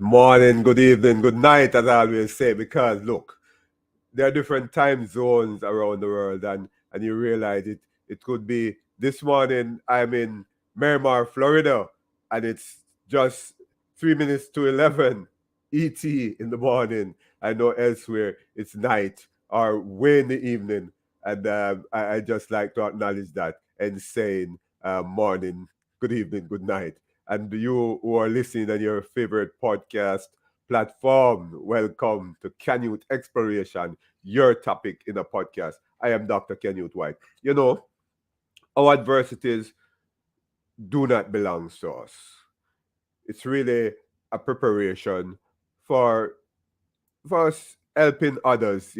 morning, good evening, good night, as I always say, because look, there are different time zones around the world, and you realize it could be this morning I'm in Miramar, Florida, and it's just 3 minutes to 11 ET in the morning. I know elsewhere it's night or way in the evening, and I just like to acknowledge that and saying morning, good evening, good night. And you who are listening on your favorite podcast platform, welcome to Canute Exploration, your topic in a podcast. I am Dr. Canute White. You know, our adversities do not belong to us. It's really a preparation for for us helping others.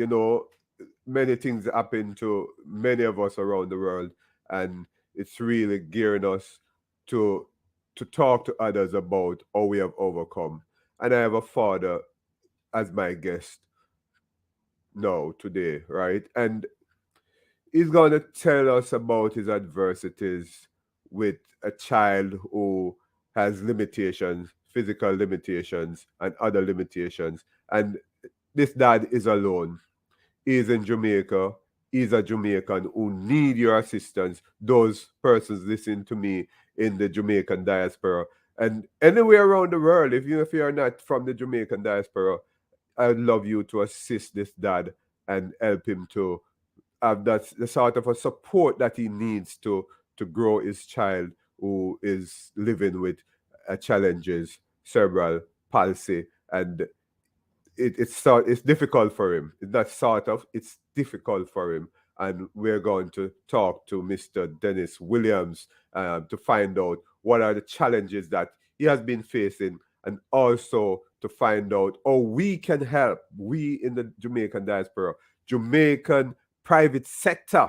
Many things happen to many of us around the world, and it's really gearing us to talk to others about how we have overcome. And I have a father as my guest now today, right? And he's going to tell us about his adversities with a child who has limitations, physical limitations, and other limitations. And this dad is alone. He's in Jamaica. He's a Jamaican who need your assistance. Those persons listen to me in the Jamaican diaspora and anywhere around the world. If you are not from the Jamaican diaspora, I'd love you to assist this dad and help him to have that the sort of a support that he needs to grow his child who is living with challenges, cerebral palsy, and it's difficult for him. It's not sort of, it's difficult for him. And we're going to talk to Mr. Dennis Williams to find out what are the challenges that he has been facing, and also to find out how we can help, we in the Jamaican diaspora, Jamaican private sector,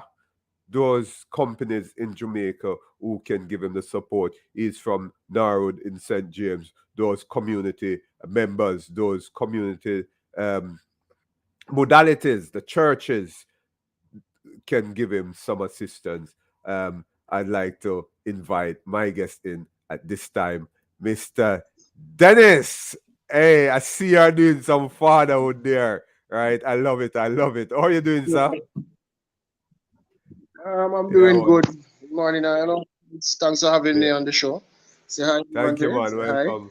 those companies in Jamaica who can give him the support. He's from Narrood in St. James, those community members, those community modalities, the churches can give him some assistance. I'd like to invite my guest in at this time, Mr. Dennis. Hey, I see you're doing some fatherhood there, right? I love it. I love it. How are you doing, sir? I'm Yeah, doing well, good. Good morning, thanks for having yeah. me on the show. Say hi, Thank you, Devonte. man. Say hi. Welcome.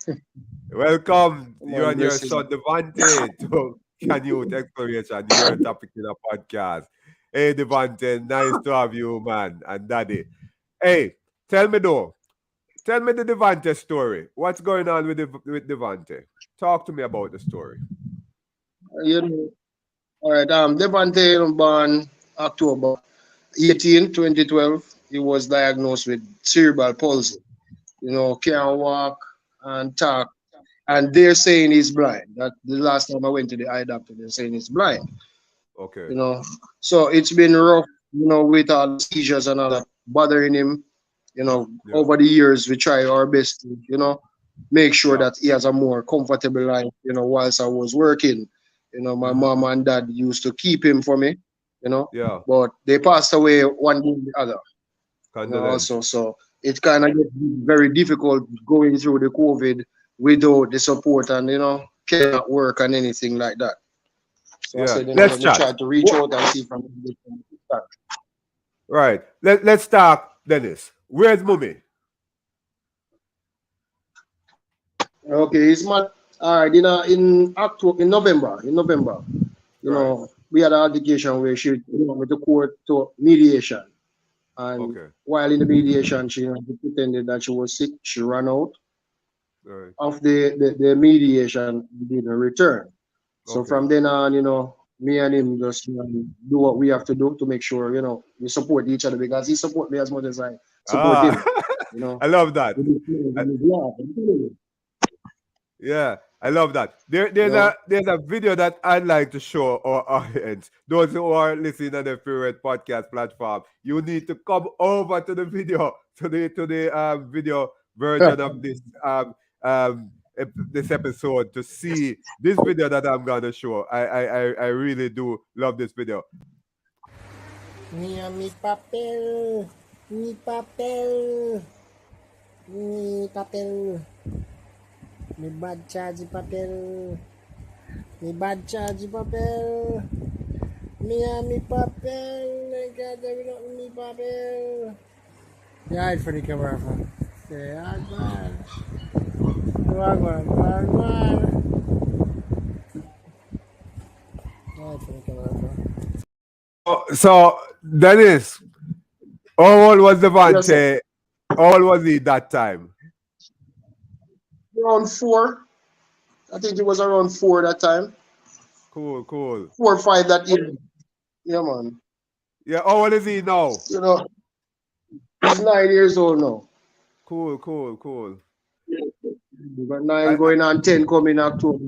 Welcome, Come you on, and your blessing. son Devonte to Canute Exploration, your topic in a podcast. Hey, Devonte, nice to have you, man, and daddy. Hey, tell me though, tell me the Devonte story. What's going on with Devonte? Talk to me about the story. You know, all right. Devonte was born October 18, 2012. He was diagnosed with cerebral palsy. Can't walk and talk. And they're saying he's blind. That the last time I went to the eye doctor, they're saying he's blind. Okay. You know, so it's been rough. With all the seizures and all that bothering him. Yeah. Over the years, we try our best to, make sure Yeah. that he has a more comfortable life, whilst I was working. My mom Mm-hmm. and dad used to keep him for me, you know, Yeah. but they passed away one day or the other, Condolence. also. So it kind of gets very difficult going through the COVID without the support and, cannot work and anything like that. So I Yeah. said, Let's let me chat. try to reach out and see if I can get some feedback. Right. Let's talk, Dennis. Where's Mummy? Okay, it's my all right. In November, Right. we had an application where she went to court to mediation, and Okay. while in the mediation, she pretended that she was sick. She ran out Right. of the mediation and didn't return. So Okay. from then on, me and him just do what we have to do to make sure we support each other because he support me as much as I support Ah, him. You know, I love that. with his tears I, and his laugh, I'm telling you. yeah, I love that. You know. There's a video that I'd like to show our audience. Those who are listening on their favorite podcast platform, you need to come over to the video, to the video version of this episode to see this video that I'm gonna show. I really do love this video. Mia mi papel, mi papel, mi papel. Me bad charge papel. Me bad charge papel. Me and me papel. I can't do nothing me papel. Yeah, it's for the camera. Say, Agwan. Agwan. Agwan. Yeah, it's for the camera. So Dennis, how old was Yes, sir. Devonte? How old was he that time? Around 4. I think it was around 4 that time. Cool, cool. 4 or 5 that year. Yeah, man. Yeah, how old is he now? You know, he's 9 years old now. Cool, cool, cool. We got 9 I, going on 10 coming October.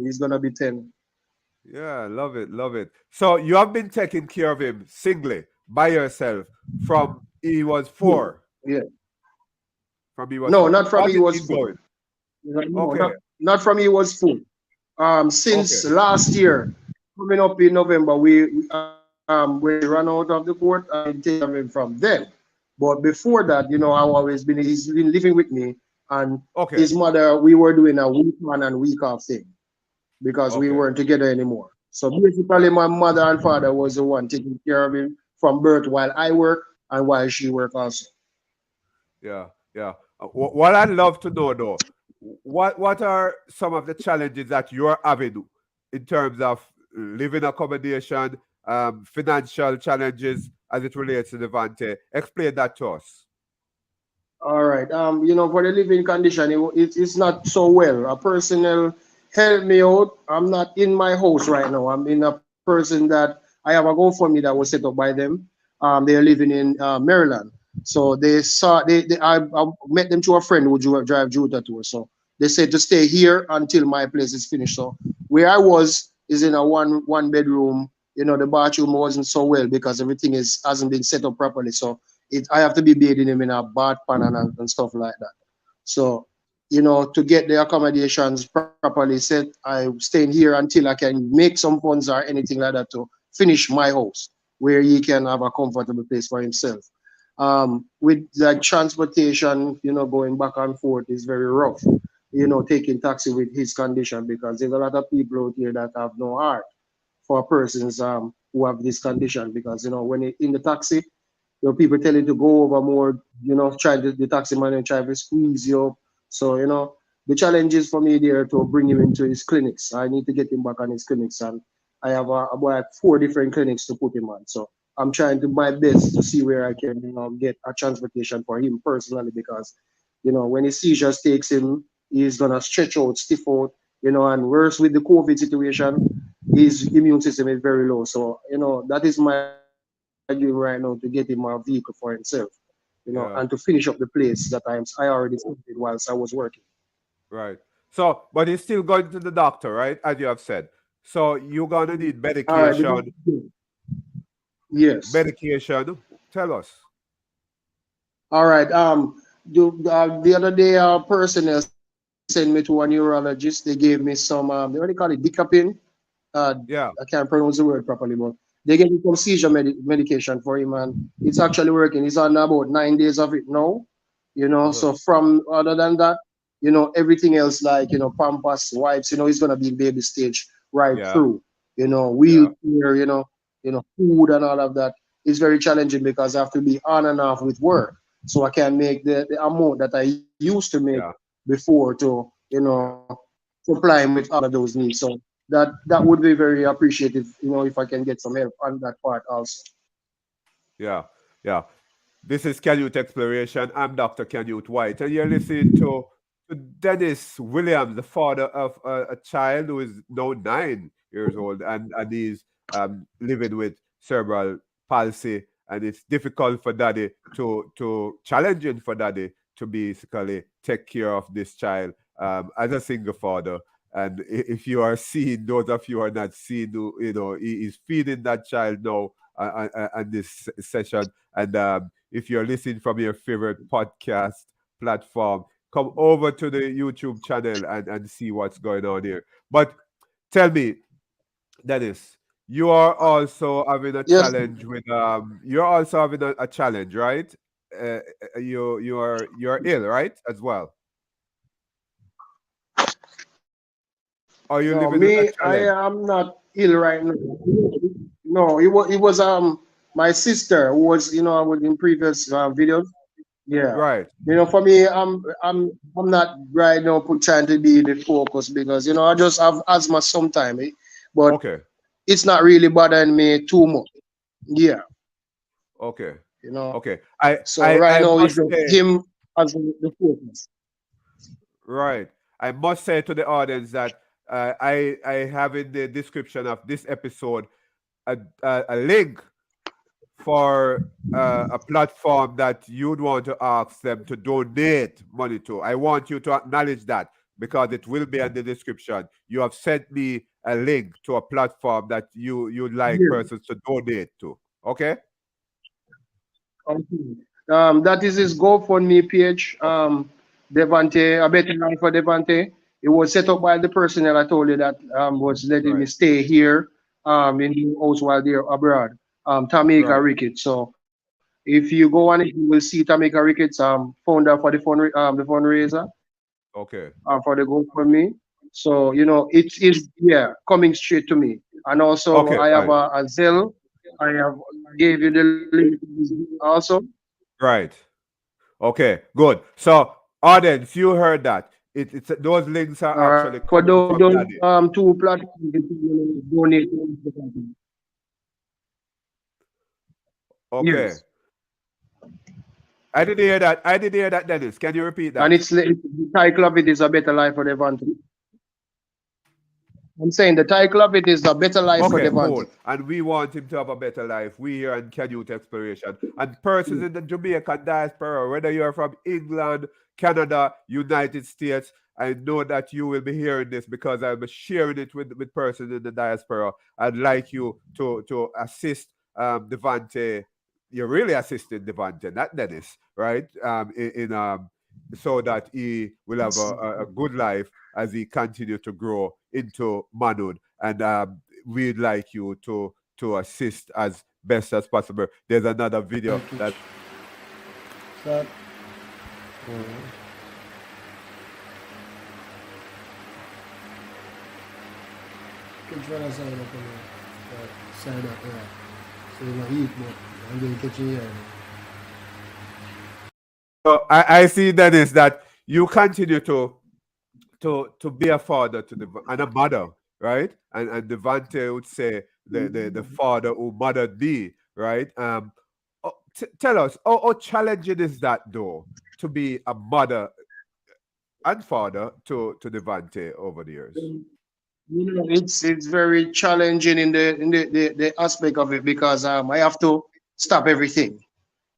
He's gonna be 10. yeah, love it, love it. So you have been taking care of him singly by yourself from he was Yeah. 4. Yeah. From he was No, 4. not from How's he it was been 4. going? No, Okay, not from he was 4. okay, Since last year, coming up in November, we ran out of the court and take him from them. But before that, I've always been he's been living with me, and okay, his mother, we were doing a week on and week off thing because we okay. weren't together anymore. So basically, Yeah, my mother and father was the one taking care of him from birth while I work and while she work also. yeah, yeah. What I'd love to know though, what are some of the challenges that you're having in terms of living accommodation, financial challenges as it relates to Devante? Explain that to us. All right. For the living condition, it's not so well. A person will help me out. I'm not in my house right now. I'm in a person that I have a GoFundMe that was set up by them. They're living in Maryland. So they saw I met them to a friend who drive Juta to. So they said to stay here until my place is finished. So where I was is in a one bedroom. The bathroom wasn't so well because everything is hasn't been set up properly. So I have to be bathing him in a bath pan and stuff like that. So, to get the accommodations properly set, I'm staying here until I can make some funds or anything like that to finish my house where he can have a comfortable place for himself. With like transportation, going back and forth is very rough. Taking taxi with his condition because there's a lot of people out here that have no heart for persons who have this condition because when you're in the taxi, people tell you to go over more, try the taxi man and try to squeeze you up. So, the challenge is for me there to bring him into his clinics. I need to get him back on his clinics, and I have about like 4 different clinics to put him on. So I'm trying to my best to see where I can, get a transportation for him personally because, when his seizures takes him, he's gonna stretch out, stiff out, and worse with the COVID situation, his immune system is very low. So, that is my dream right now to get him a vehicle for himself, and to finish up Yeah, the place that I already started whilst I was working. right. So, but he's still going to the doctor, right? As you have said. So you're gonna need All right, medication. yes. Medication. Tell us. All right. The other day, a person sent me to a neurologist. They gave me some, what do they call it, Dicapin. I Yeah. can't pronounce the word properly, but they gave me some seizure medication for him, and it's actually working. He's on about 9 days of it now. Uh-huh. So from other than that, everything else like Pampas, wipes, he's gonna be in baby stage right Yeah. through. Yeah. Wheelchair, food and all of that is very challenging because I have to be on and off with work, so I can make the amount that I used to make Yeah. before to Yeah. supply him with all of those needs. So that would be very appreciative, if I can get some help on that part also. Yeah. Yeah. This is Canute Exploration. I'm Dr. Canute White, and you're listening to Dennis Williams, the father of a child who is now 9 years old, and he's living with cerebral palsy, and it's difficult for daddy to challenging for daddy to basically take care of this child as a single father. And if you are seeing, those of you who are not seeing, he is feeding that child now on this session, and if you're listening from your favorite podcast platform, come over to the YouTube channel and see what's going on here. But tell me, Dennis, you are also having a Yes. challenge with you're also having a challenge, right? You're ill, right? As well. Are you No, living with a me, I challenge? am not ill right now. No, it was my sister who was, I was in previous videos. Yeah. Right. For me, I'm not right now trying to be the focus because I just have asthma sometime, but Okay. it's not really bothering me too much. Yeah, Okay. you know. Okay. I So I right I now it's must just say, him as the focus. right. I must say to the audience that I have in the description of this episode a link for a platform that you'd want to ask them to donate money to. I want you to acknowledge that because it will be in the description. You have sent me a link to a platform that you'd like Yeah. persons to donate to. Okay? Okay. That is his GoFundMe page. Okay. Devonte, a better life for Devonte. It was set up by the person that I told you that was letting me Right. stay here in the house while they're abroad. Tamika Right. Ricketts. So if you go on it, you will see Tamika Ricketts, founder for the fundraiser Okay. for the GoFundMe. So it is coming straight to me. And also Okay, I have fine. a Zelle. I have gave you the link also. Right. Okay, good. So, audience, you heard that. It's those links are actually For coming from those Daddy. two platforms, you can donate to the company. Okay. Yes, I didn't hear that. I didn't hear that, Dennis. Can you repeat and that? the title of it is a better life for Devontae. I'm saying the title of it is a better life for Okay, cool. Devontae. And we want him to have a better life. We here in Can Youth Exploration. And persons in the Jamaican diaspora, whether you're from England, Canada, United States, I know that you will be hearing this because I'll be sharing it with persons in the diaspora. I'd like you to assist Devante. You're really assisting Devante, not Dennis, right? So that he will have a good life as he continue to grow into manhood. And we'd like you to assist as best as possible. There's another video Like it. that Start. Catch one side up on the side up there. So you don't eat, but I'm going to catch you here. so I see Dennis that you continue to be a father to the and a mother, right? And Devante would say the father who mothered me, right? Tell us how challenging is that though to be a mother and father to Devante over the years? It's very challenging in the aspect of it because I have to stop everything.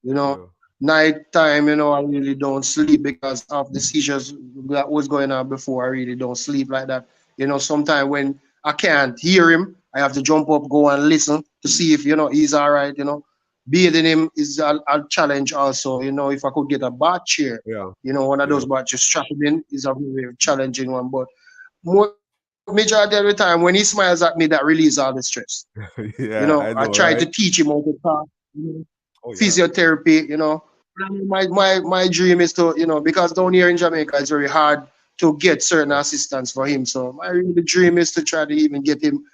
You know, Yeah, night time, I really don't sleep because of the seizures that was going on before. I really don't sleep like that. Sometimes when I can't hear him, I have to jump up, go and listen to see if he's all right. Bathing him is a challenge also. If I could get a bath chair, yeah, one of yeah, those bath chairs, strap him in is a very challenging one. But majority of the time when he smiles at me, that releases all the stress. yeah. I I know, try to right? teach him how to talk, you know, Oh yeah, physiotherapy. My dream is to, because down here in Jamaica it's very hard to get certain yeah, assistance for him. So my really dream is to try to even get him,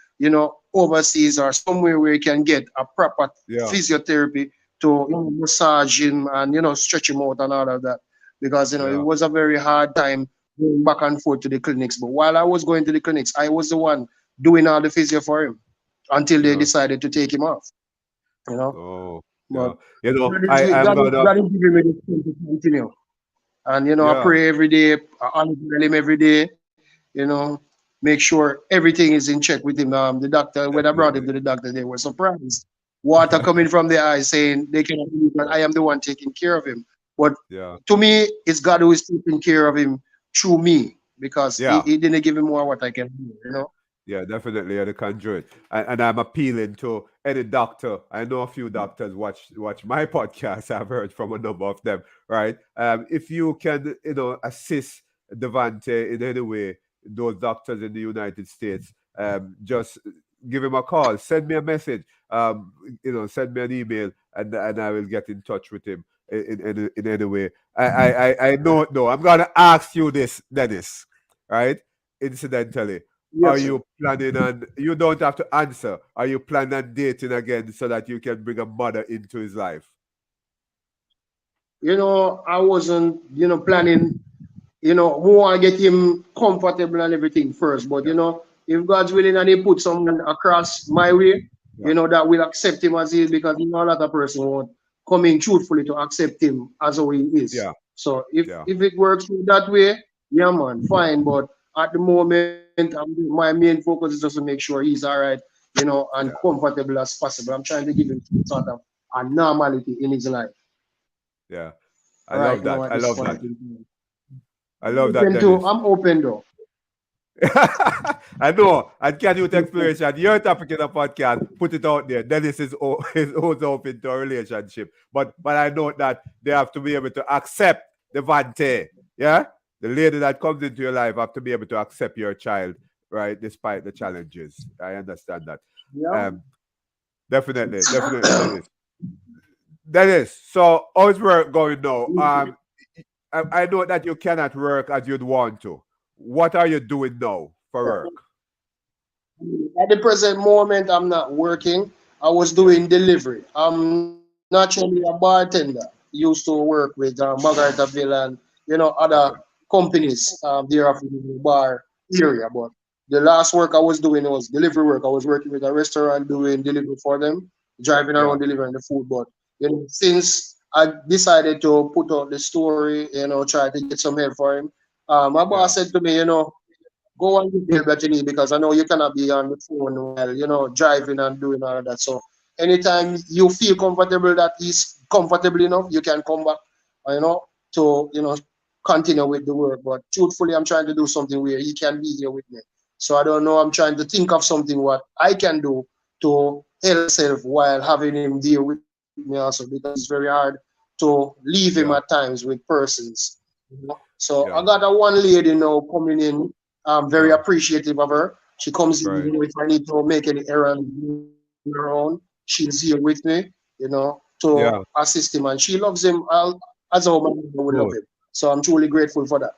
overseas or somewhere where he can get a proper yeah, physiotherapy to massage him and stretch him out and all of that. Because it yeah, was a very hard time going back and forth to the clinics. But while I was going to the clinics, I was the one doing all the physio for him until they yeah. decided to take him off. You know, Oh but yeah. You know, God is, I am God is, gonna. God is giving me the strength to continue. And I Yeah, pray every day, I honor him every day, make sure everything is in check with him. The doctor, when I brought him definitely. to the doctor, they were surprised. Water coming from the eyes saying they cannot believe that I am the one taking care of him. But Yeah, to me, it's God who is taking care of him through me because he, yeah. he didn't give him more what I can do. Yeah, definitely the conduit. And I'm appealing to any doctor. I know a few doctors watch my podcast. I've heard from a number of them, right? If you can, assist Devante in any way, those doctors in the United States, just give him a call, send me a message, send me an email, and I will get in touch with him in any way. I know. No, I'm gonna ask you this, Dennis, right? Incidentally. Are Yes, sir. you planning on, you don't have to answer, are you planning on dating again so that you can bring a mother into his life? I wasn't, planning, we want to get him comfortable and everything first. But, Yeah, if God's willing and he put someone across my way, yeah, that will accept him as he is, because a lot of person won't come in truthfully to accept him as how he is. yeah, So if yeah, if it works that way, yeah, man, fine. But at the moment, my main focus is just to make sure he's all right, and yeah, comfortable as possible. I'm trying to give him some sort of a normality in his life yeah. I right love now that. at I this love point that. in time. I love that, Dennis. I'm open though. I know. And can youth exploration, your topic in the podcast, put it out there. Dennis is is also open to a relationship. But I know that they have to be able to accept Devonte. Yeah? The lady that comes into your life have to be able to accept your child, right? Despite the challenges. I understand that. Yeah. Um, definitely, Dennis. Dennis, so how's work going now? I know that you cannot work as you'd want to. What are you doing now for work? At the present moment, I'm not working. I was Yeah. doing delivery. I'm naturally a bartender. Used to work with Margaritaville and other Okay. companies there of the bar area. But the last work I was doing was delivery work. I was working with a restaurant doing delivery for them, driving Yeah. around delivering the food. But since I decided to put out the story, try to get some help for him, my boss Yeah. said to me, go and get the help that you need, because I know you cannot be on the phone while driving and doing all of that. So anytime you feel comfortable that he's comfortable enough, you can come back, to continue with the work. But truthfully, I'm trying to do something where he can be here with me. So I don't know. I'm trying to think of something what I can do to help myself while having him there with me also, because it's very hard to leave him at Yeah. times with persons. So I Yeah. got a one lady now coming in. I'm very Yeah. appreciative of her. She comes in, Right. if I need to make any errand on her own, she's here with me, to Yeah. assist him, and she loves him as how my mother would love him. Good. So I'm truly grateful for that.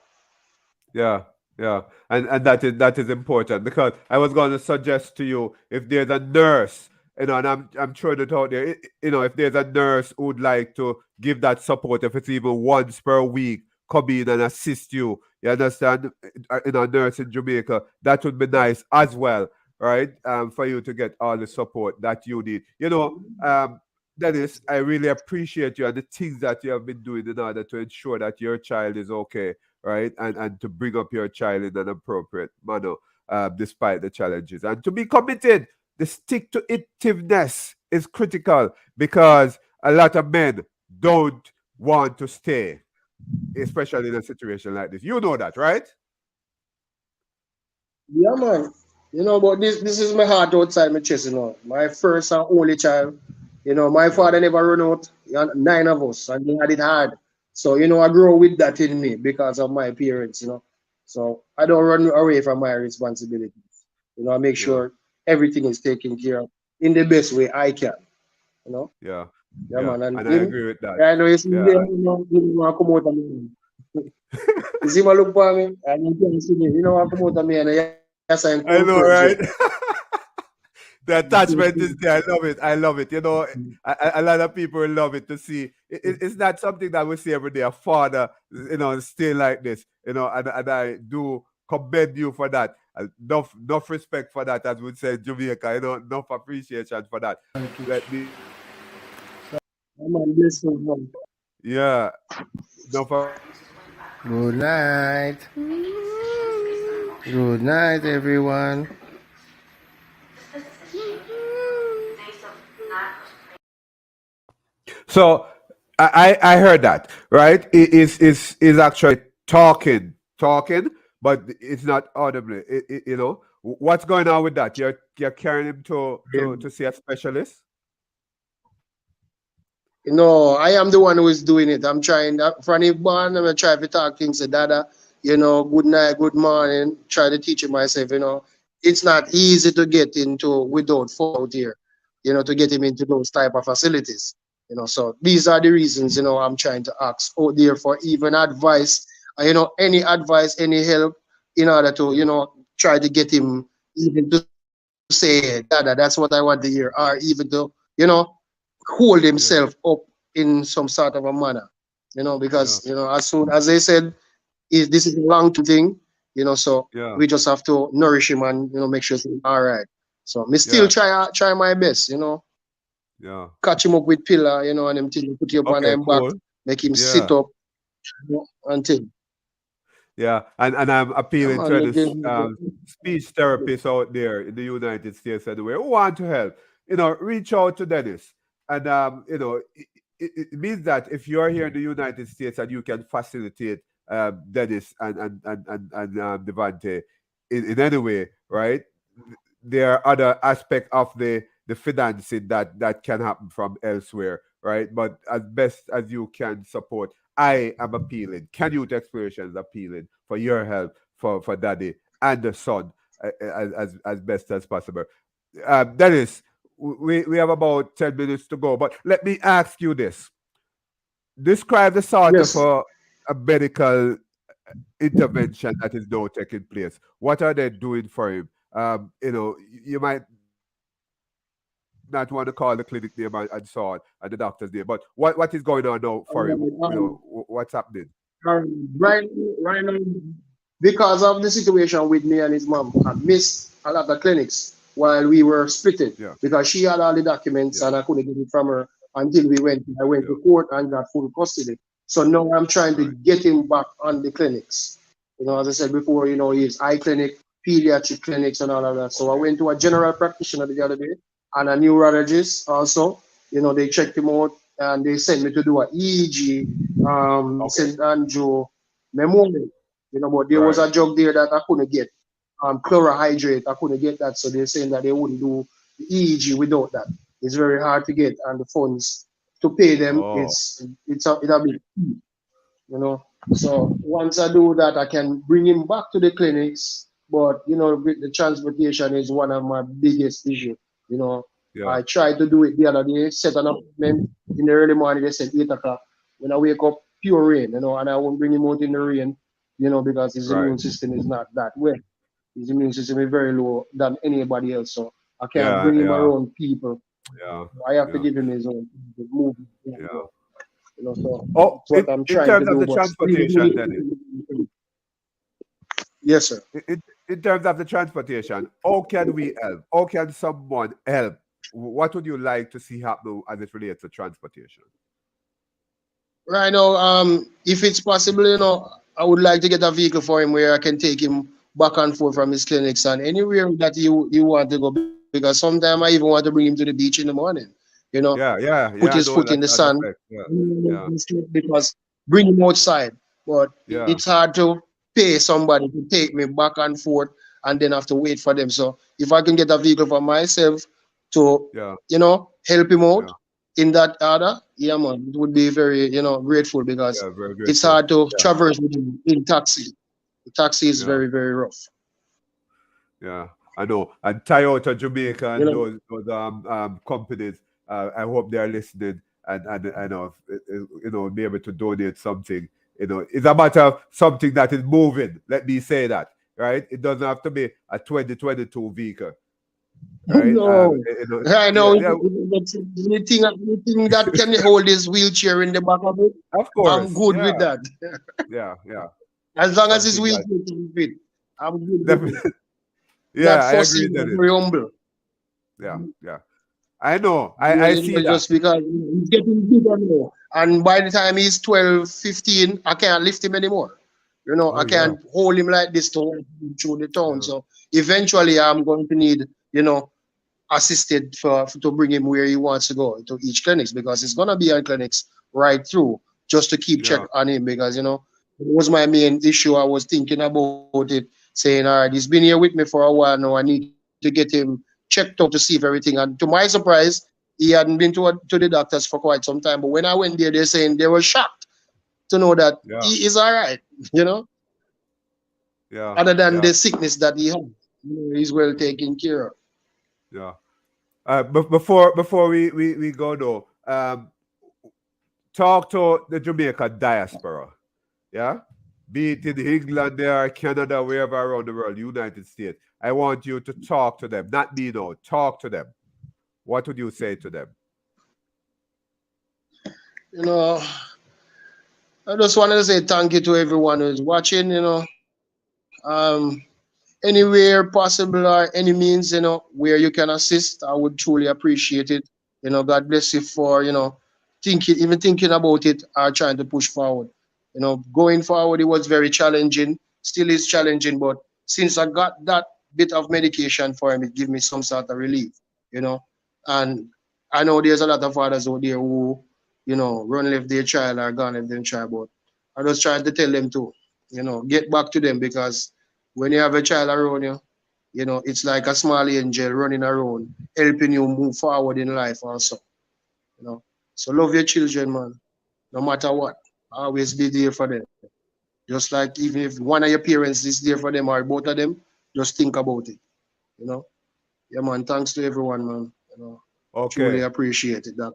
Yeah. Yeah. And that is important because I was going to suggest to you if there's a nurse, and I'm throwing it out there, if there's a nurse who would like to give that support, if it's even once per week, come in and assist you. You understand? A nurse in Jamaica, that would be nice as well, right? For you to get all the support that you need. Dennis, I really appreciate you and the things that you have been doing in order to ensure that your child is okay, right? And to bring up your child in an appropriate manner, despite the challenges. And to be committed, the stick to itiveness is critical because a lot of men don't want to stay, especially in a situation like this. You know that, right? Yeah, man. But this is my heart outside my chest. My first and only child. My Yeah, father never run out. He had nine of us, and he had it hard. So I grew with that in me because of my parents. So I don't yeah, run away from my responsibilities. I make yeah, sure everything is taken care of in the best way I can. You know. yeah, Yeah, yeah. man. And And I agree with that. I know you see me Yeah, there. You want to come out of me. You see my look for me, and you can see me. Want to come out of me, and yes, I'm comfort I zone. know, right? The attachment is there. I love it. I love it. A lot of people love it to see. It's not something that we see every day. A father, stay like this, and I do commend you for that. Enough respect for that, as we say in Jamaica, enough appreciation for that. Let me, I'm a blessing, man. yeah, enough. Good night. Good night, everyone. So I heard that, right? It is actually talking, but it's not audibly. What's going on with that? You're carrying him to see a specialist. No, I am the one who is doing it. I'm trying from the born, I'm trying to talk things to Dada, good night, good morning, try to teach him myself. It's not easy to get into without fallout here, to get him into those type of facilities. So these are the reasons, I'm trying to ask out there for even advice, any advice, any help in order to, Yeah, try to get him even to say, Dada, that's what I want to hear, or even to, you know, hold Yeah. himself up in some sort of a manner, because, Yeah. as soon as they said, this is a long-term thing, so Yeah. we just have to nourish him and, make sure he's all right. So me still Yeah. try my best, Yeah. catch him up with pillar, and him thing, put him on Okay. him back, Cool. make him sit Yeah. up, until. Yeah, and I'm Yeah, appealing man, to this speech therapists out there in the United States anyway who want to help. Reach out to Dennis, and it means that if you're here in the United States and you can facilitate Dennis and Devonte in any way, right? There are other aspects of the financing that can happen from elsewhere, right? But as best as you can support, I am appealing. Can Youth Exploration is appealing for your help for Daddy and the son as best as possible. Dennis, we have about 10 minutes to go, but let me ask you this: describe the sort of Yes. a medical intervention that is now taking place. What are they doing for him? You might not want to call the clinic name and so on and the doctor's name, but what is going on now for him? Um, What's happening? right, right now, because of the situation with me and his mom, I missed a lot of clinics while we were splitting Yeah, because she had all the documents yeah, and I couldn't get it from her until I went yeah. to court and got full custody. So now I'm trying to Right. get him back on the clinics. As I said before, his eye clinic, pediatric clinics, and all of that. So I Okay. went to a general practitioner the other day and a neurologist also. They checked him out and they sent me to do a EEG, Okay. St. Andrew Memorial. But there was Right. a drug there that I couldn't get. Chlorohydrate, I couldn't get that. So they're saying that they wouldn't do the EEG without that. It's very hard to get, and the funds to pay them, Oh, it'll be, you know. So once I do that, I can bring him back to the clinics. But with the transportation is one of my biggest issue. You know, yeah. I tried to do it the other day, set an appointment in the early morning. They said 8 o'clock. When I wake up, pure rain. And I won't bring him out in the rain. Because his Right. immune system is not that well. His immune system is very low than anybody else. So I can't Yeah. bring him Yeah. around people. Yeah. I have to Yeah. give him his own movement. Yeah. So Oh, that's what I'm in trying to terms of do. the But transportation, Dennis. yes, sir. In terms of the transportation, how can we help? How can someone help? What would you like to see happen as it relates to transportation? Right now, if it's possible, I would like to get a vehicle for him where I can take him back and forth from his clinics and anywhere that you want to go. Because sometimes I even want to bring him to the beach in the morning. You know, Yeah. Yeah. put his Yeah. I foot know in the that sun effect. Yeah. Yeah. because bring him outside. But Yeah. it's hard to pay somebody to take me back and forth and then have to wait for them. So if I can get a vehicle for myself to, Yeah. help him out Yeah. in that order, yeah, man, it would be very, grateful because Yeah. Very it's grateful. hard to Yeah. traverse with him in taxi. The taxi is Yeah. very, very rough. Yeah, I know. And Toyota Jamaica You and know, those companies, I hope they are listening and I know be able to donate something. It's a matter of something that is moving. Let me say that, right? It doesn't have to be a 2022 vehicle, right? no. Right now, Yeah, yeah. anything that can hold his wheelchair in the back of it, Of I'm course, good with yeah, that. yeah, yeah. As long as his Something that wheelchair can fit, I'm good with it. definitely, yeah, Not I fussy, agree that not is, very humble. yeah, yeah. I know, I You see know, that, just because he's getting bigger now. And by the time he's 12, 15, I can't lift him anymore. oh I yeah, can't hold him like this to walk him through the town. yeah, So eventually I'm going to need, assisted to bring him where he wants to go to each clinics because it's gonna be on clinics right through just to keep check yeah, on him because it was my main issue. I was thinking about it, saying, all right, he's been here with me for a while now. I need to get him checked out to see if everything. And to my surprise, he hadn't been to the doctors for quite some time. But when I went there, they're saying they were shocked to know that yeah, he is all right. You know, yeah, other than yeah, the sickness that he has, he's well taken care of. yeah. But before we go though, talk to the Jamaica diaspora. Yeah, be it in England, there, Canada, wherever around the world, United States. I want you to talk to them, not me, no, talk to them. What would you say to them? You know, I just wanted to say thank you to everyone who's watching. Anywhere possible or any means, where you can assist, I would truly appreciate it. God bless you for, thinking about it or trying to push forward. Going forward, it was very challenging, still is challenging, but since I got that bit of medication for him, it gave me some sort of relief, you know. And I know there's a lot of fathers out there who, run left their child or gone left their child, but I just trying to tell them to, get back to them because when you have a child around you, it's like a small angel running around, helping you move forward in life also. So love your children, man. No matter what. Always be there for them. Just like even if one of your parents is there for them or both of them, just think about it. You know. Yeah, man. Thanks to everyone, man. Truly Okay. appreciate it. That.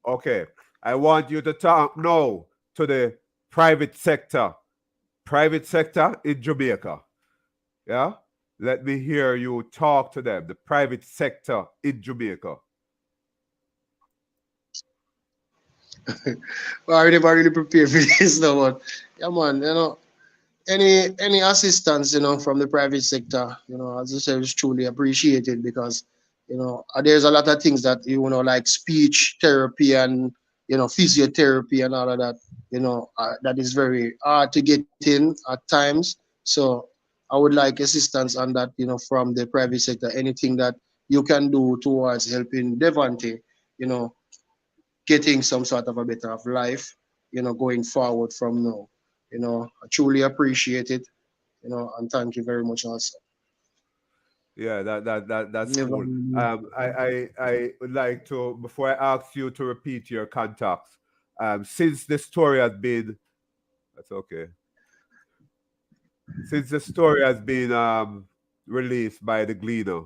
Okay. I want you to talk now to the private sector. Private sector in Jamaica. Yeah? Let me hear you talk to them. The private sector in Jamaica. Well, I never really prepared for this, no, but yeah, man. Any assistance, from the private sector, as I said, is truly appreciated because, there's a lot of things that, like speech therapy and, physiotherapy and all of that, that is very hard to get in at times. So I would like assistance on that, from the private sector, anything that you can do towards helping Devonte, you know, getting some sort of a better of life, going forward from now. I truly appreciate it, and thank you very much also. Yeah, that's Never cool. I would like to, before I ask you to repeat your contacts, since the story has been, that's okay. Since the story has been released by the Gleaner,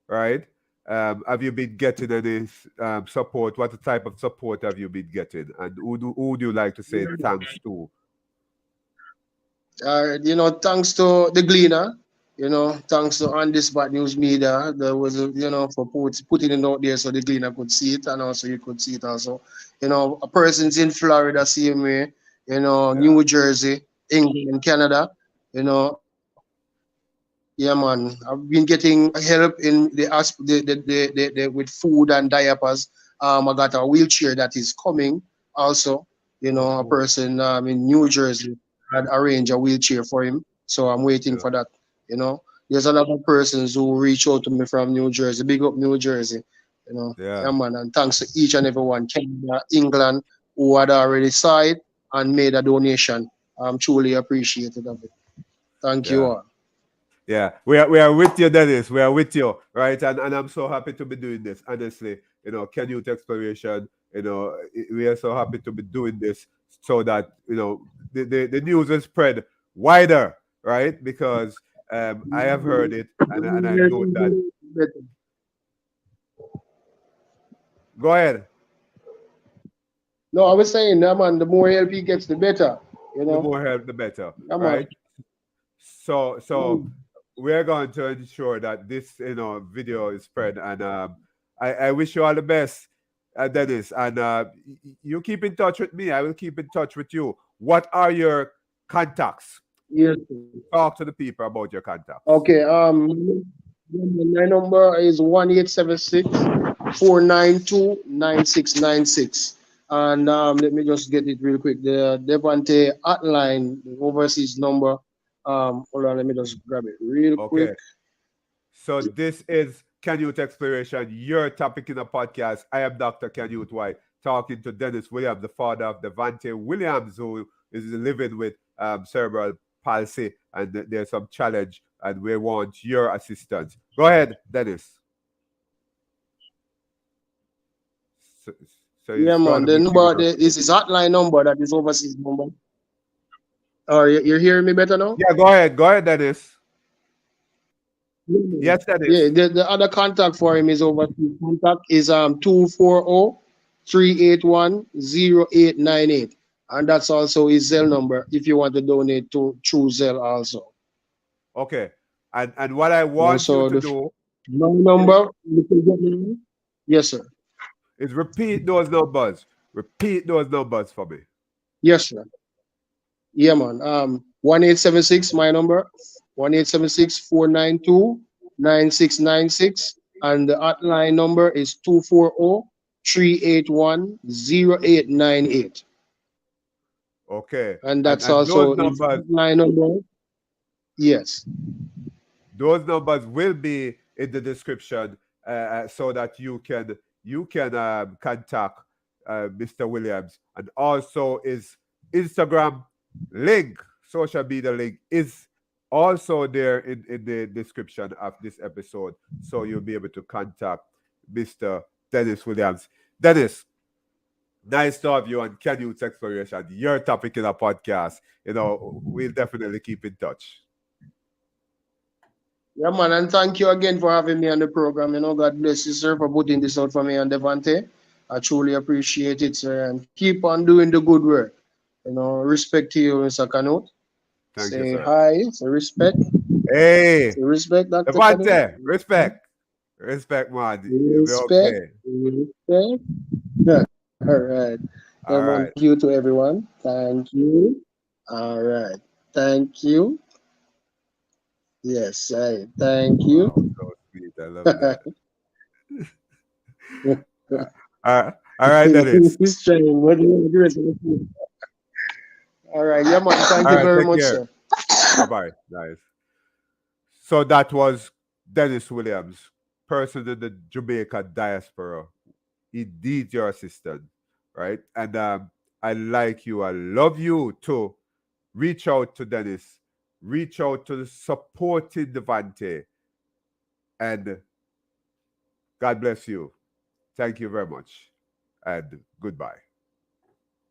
right? Have you been getting any support? What type of support have you been getting? And who would you like to say thanks to? Thanks to the Gleaner, thanks to On This Bad News Media, there was, for putting it out there so the Gleaner could see it and also you could see it also. A person's in Florida, same way, Yeah, New Jersey, England, Canada, you know, yeah, man. I've been getting help in with food and diapers. I got a wheelchair that is coming also. oh, A cool. person in New Jersey had arranged a wheelchair for him. So I'm waiting Yeah, for that. There's a lot of persons who reach out to me from New Jersey. Big up New Jersey. Yeah, yeah, man. And thanks to each and everyone, Canada, England, who had already saw it and made a donation. I'm truly appreciated of it. Thank you yeah. all. Yeah, we are with you, Dennis. We are with you, right? And I'm so happy to be doing this. Honestly, Can Youth Exploration, we are so happy to be doing this so that the news is spread wider, right? Because I have heard it, and I know that. Go ahead. No, I was saying, yeah, man, the more help he gets, the better. The more help, the better, Yeah, man. right? So Mm. we're going to ensure that this video is spread, and I wish you all the best, Dennis, and you keep in touch with me. I will keep in touch with you. What are your contacts? Yes. Talk to the people about your contacts. Okay. My number is 1876 492 9696. And let me just get it real quick. The Devonte hotline, the overseas number. Hold on, let me just grab it real quick. Okay. So this is Can Youth Exploration, your topic in the podcast. I am Dr. Can Youth White, talking to Dennis Williams, the father of Devonte Williams, who is living with cerebral palsy, and there's some challenge, and we want your assistance. Go ahead, Dennis. So, so Yeah, it's man. going to The be number, this is hotline number that is overseas number. Or you're hearing me better now? Yeah, go ahead. Go ahead, Dennis. Yes, Yeah, Dennis. the other contact for him is overseas. Contact is 240-381-0898. And that's also his Zelle number if you want to donate to through Zelle also. Okay. And what I You know, want you so to the do my is, number, you can get me. Yes, sir. repeat those numbers. Repeat those numbers for me. Yes, sir. Yeah, man. 1876, my number. 1876-492-9696. And the hotline number is 240-381-0898. Okay. And And that's and those also his numbers hotline number. Yes. those numbers will be in the description, so that you can contact Mr. Williams, and also his Instagram link, social media link is also there in the description of this episode, so you'll be able to contact Mr. Dennis Williams. Dennis, nice to have you on Can Youth Exploration, your topic in a podcast. We'll definitely keep in touch. Yeah, man. And thank you again for having me on the program. God bless you, sir, for putting this out for me and Devonte. I truly appreciate it, sir. And keep on doing the good work. Respect to you, Mr. Canute. Thank you, Say sir. hi. Say respect. Hey, Say respect, Dr. Canute. Devonte, respect, man. You'll be Respect. okay. Respect. Yeah. All right. All Come on. right. Thank you to everyone. Thank you. All right. Thank you. Yes, I thank you. Wow, so sweet. I love that. All right, Dennis. He's trying. What do you want to do? All right. Yeah, man. Thank All you right, very take much, care. sir. Bye bye. Nice. So that was Dennis Williams, person in the Jamaican diaspora. He needs your assistance, right? And I like you. I love you too. Reach out to Dennis. Reach out to the supporting Devante. And God bless you. Thank you very much. And goodbye.